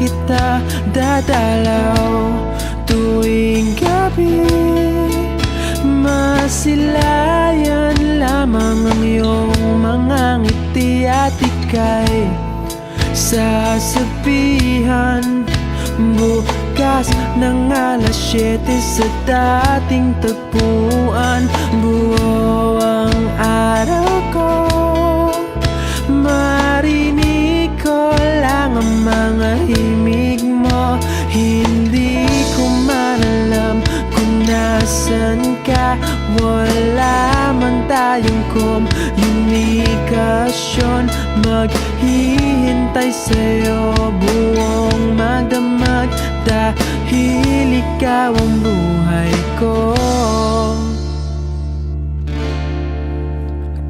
kita dadalaw tuwing gabi. Masilayan lamang ang iyong mga ngiti at ika'y sasabihan bukas ng alas 7 sa dating tagpuan. Buo ang araw ko, marinig ko lang ang mga himig mo. Hindi ko man alam kung nasan ka, wala man tayong komunikasyon. Maghihintay sa'yo buong magdamag, dahil ikaw ang buhay ko.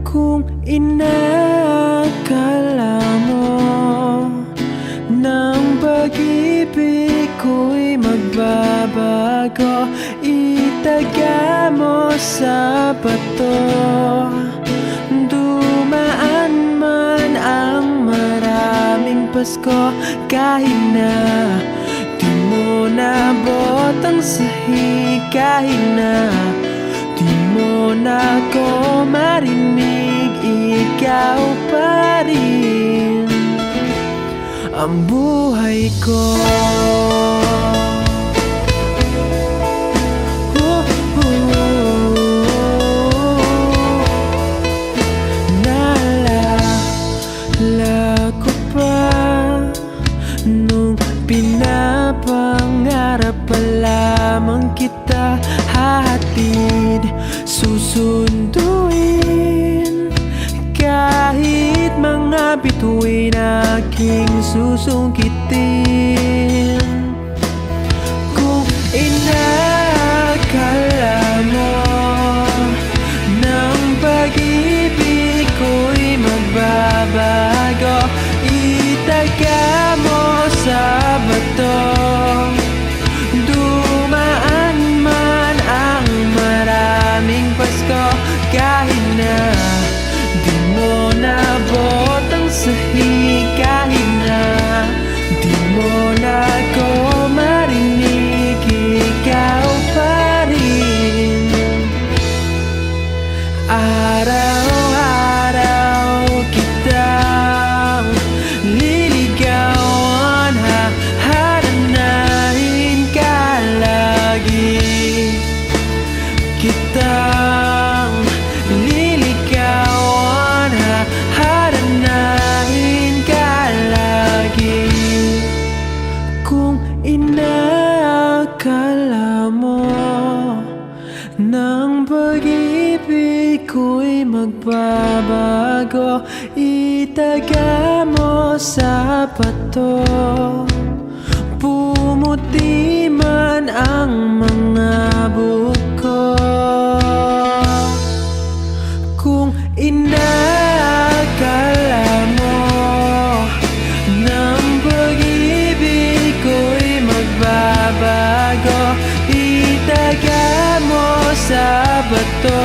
Kung inakala mo ng pag-ibig ko'y magbabago, itaga mo sa bato. Dumaan man ang maraming Pasko, kahit na di mo nabot ang sahig, kahit na di mo na ko marinig, ikaw pa rin ang buhay ko. Naalala ko pa nung pinapangarap pa lamang kita, hatid susunduin kahit mga bituin aking susungkitin. Kung inakala mo ng pag-ibig ko'y magbabago, itaga mo sa bato. Dumaan man ang maraming Pasko, kahit na di mo nabot ang sahig, kahit na di mo na ko marinig, ikaw pa rin. Araw-araw kitang liligawan, haharanahin ka lagi. Kitang liligawan, haharanahin ka lagi. Kung inakala mo ng pag-ibig ko'y magbabago, itaga mo sa bato. Pumuti man ang mga buko. Kung inakala mo ng pag-ibig ko'y magbabago, itaga mo sa bato.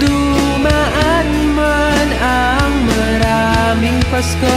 Dumaan man ang maraming Pasko,